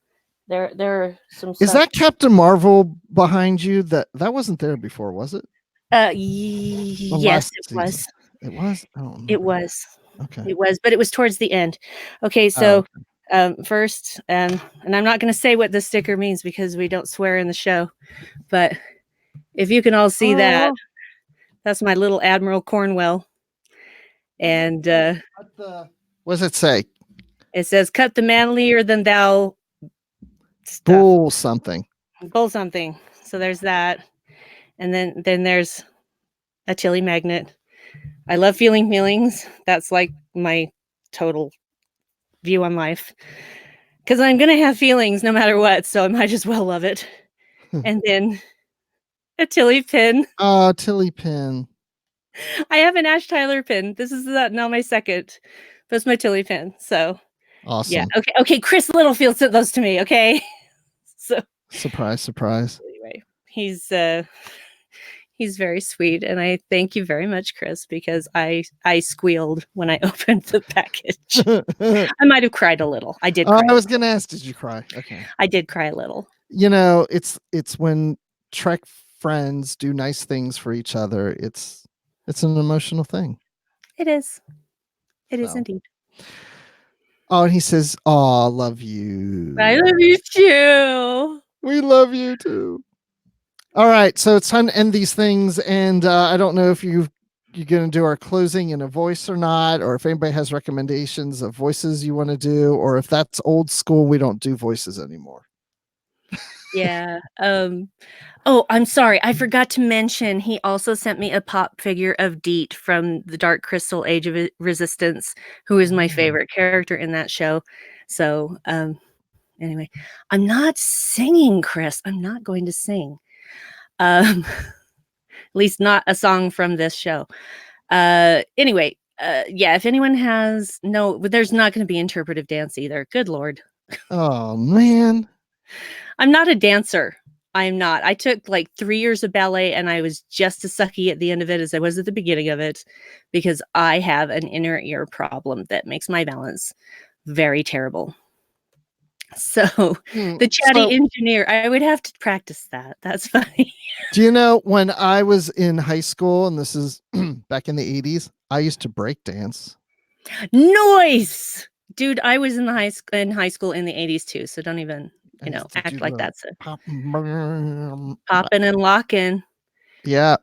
there are some Is stuff. that Captain Marvel behind you? That wasn't there before, was it? Yes, it was. Season. It was? I don't remember. It was. Okay. It was, but it was towards the end. Okay, Oh, so okay. first, and I'm not going to say what the sticker means because we don't swear in the show, but if you can all see that, that's my little Admiral Cornwell. And what does it say? it says, "Cut the manlier than thou stuff." Bull something. Bull something. So there's that. And then there's a Tilly magnet. I love feeling feelings. That's like my total view on life. Because I'm going to have feelings no matter what, so I might as well love it. And then a Tilly pin. Oh, Tilly pin. I have an Ash Tyler pin. This is now my second. That's my Tilly pin. So awesome. Yeah. Okay. Chris Littlefield sent those to me. Okay. So surprise. Anyway, he's very sweet, and I thank you very much, Chris, because I squealed when I opened the package. I might have cried a little. I did. I was gonna ask, did you cry? Okay. I did cry a little. It's when Trek friends do nice things for each other. It's an emotional thing. It is. It is indeed. Oh, and he says, "Oh, love you. I love you too. We love you too." All right, so it's time to end these things, and I don't know if you're going to do our closing in a voice or not, or if anybody has recommendations of voices you want to do, or if that's old school, we don't do voices anymore. Yeah. Oh, I'm sorry. I forgot to mention he also sent me a pop figure of Deet from the Dark Crystal Age of Resistance, who is my favorite character in that show. So, anyway, I'm not singing, Chris. I'm not going to sing. At least not a song from this show. Anyway, yeah, if anyone has there's not going to be interpretive dance either. Good Lord. Oh, man. I'm not a dancer. I'm not. I took like 3 years of ballet, and I was just as sucky at the end of it as I was at the beginning of it, because I have an inner ear problem that makes my balance very terrible. So the chatty engineer, I would have to practice that. That's funny. Do you know, when I was in high school, and this is back in the 80s, I used to break dance. Nice. Dude, I was in high school in the 80s too, so don't even act like that's a popping and locking. Yeah.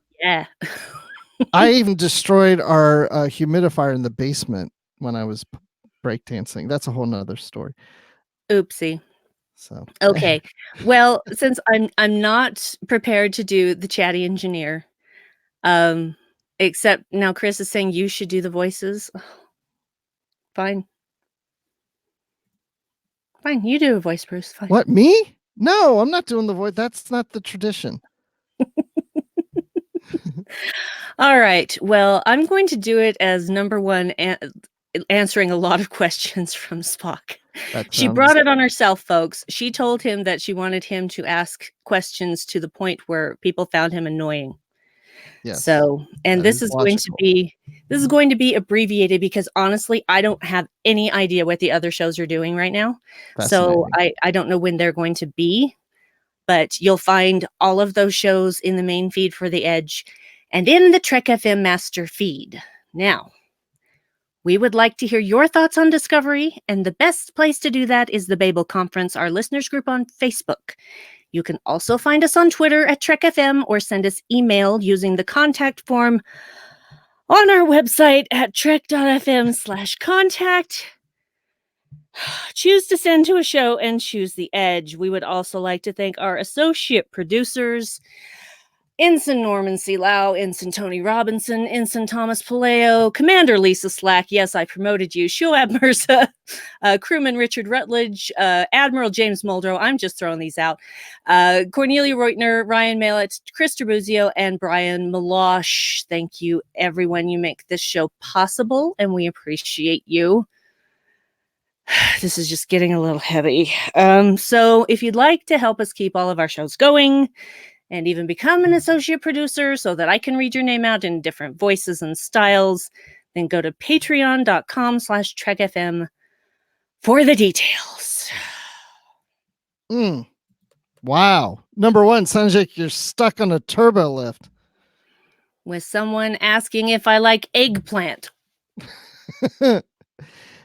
I even destroyed our humidifier in the basement when I was breakdancing. That's a whole nother story. Oopsie. So okay. Well, since I'm not prepared to do the chatty engineer, except now Chris is saying you should do the voices. Fine. Fine, you do a voice, Bruce. Fine. What, me? No, I'm not doing the voice. That's not the tradition. All right. Well, I'm going to do it as number one, answering a lot of questions from Spock. She brought it on herself, folks. She told him that she wanted him to ask questions to the point where people found him annoying. Yes. So, and this is going to be abbreviated because honestly, I don't have any idea what the other shows are doing right now. So I don't know when they're going to be, but you'll find all of those shows in the main feed for The Edge and in the Trek FM master feed. Now, we would like to hear your thoughts on Discovery, and the best place to do that is the Babel Conference, our listeners group on Facebook. You can also find us on Twitter at Trek FM or send us email using the contact form on our website at trek.fm/contact. choose to send to a show and choose the edge. We would also like to thank our associate producers, Ensign Norman C. Lau, Ensign Tony Robinson, Ensign Thomas Paleo, Commander Lisa Slack, yes, I promoted you, Shoab Mirza, Crewman Richard Rutledge, Admiral James Muldrow, I'm just throwing these out, Cornelia Reutner, Ryan Mallet, Chris Trabuzio, and Brian Malosh. Thank you, everyone. You make this show possible, and we appreciate you. This is just getting a little heavy. So if you'd like to help us keep all of our shows going, and even become an associate producer so that I can read your name out in different voices and styles, then go to patreon.com/trekfm for the details. Wow. Number one, sounds like you're stuck on a turbo lift. With someone asking if I like eggplant.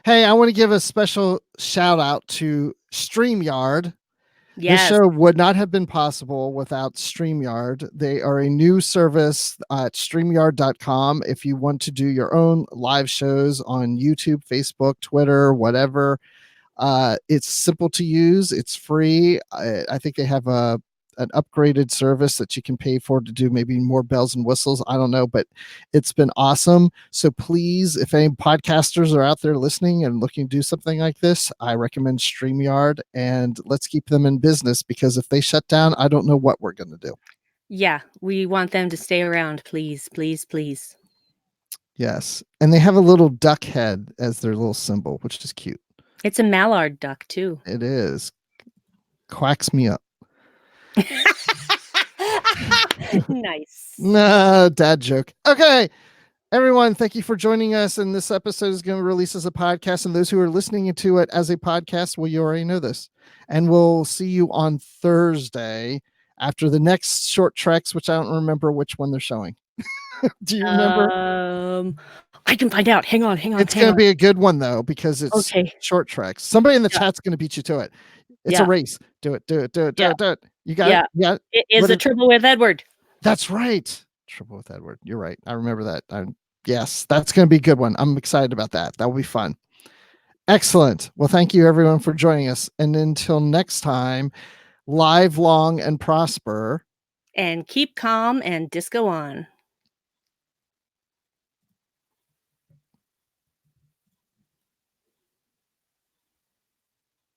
Hey, I want to give a special shout out to StreamYard. Yes. This show would not have been possible without StreamYard. They are a new service at StreamYard.com. If you want to do your own live shows on YouTube, Facebook, Twitter, whatever, it's simple to use. It's free. I think they have an upgraded service that you can pay for to do maybe more bells and whistles. I don't know, but it's been awesome. So please, if any podcasters are out there listening and looking to do something like this, I recommend StreamYard, and let's keep them in business, because if they shut down, I don't know what we're going to do. Yeah, we want them to stay around, please, please, please. Yes. And they have a little duck head as their little symbol, which is cute. It's a mallard duck too. It is. Quacks me up. Nice. Nah, dad joke. Okay, everyone, thank you for joining us. And this episode is going to release as a podcast. And those who are listening to it as a podcast, well, you already know this. And we'll see you on Thursday after the next short treks, which I don't remember which one they're showing. Do you remember? I can find out. Hang on. It's going to be a good one, though, because it's okay. Short treks. Somebody in the chat's going to beat you to it. It's a race. Do it. You got it? Yeah. It is a Triple with Edward. That's right. Triple with Edward. You're right. I remember that. Yes, that's going to be a good one. I'm excited about that. That will be fun. Excellent. Well, thank you, everyone, for joining us. And until next time, live long and prosper. And keep calm and disco on.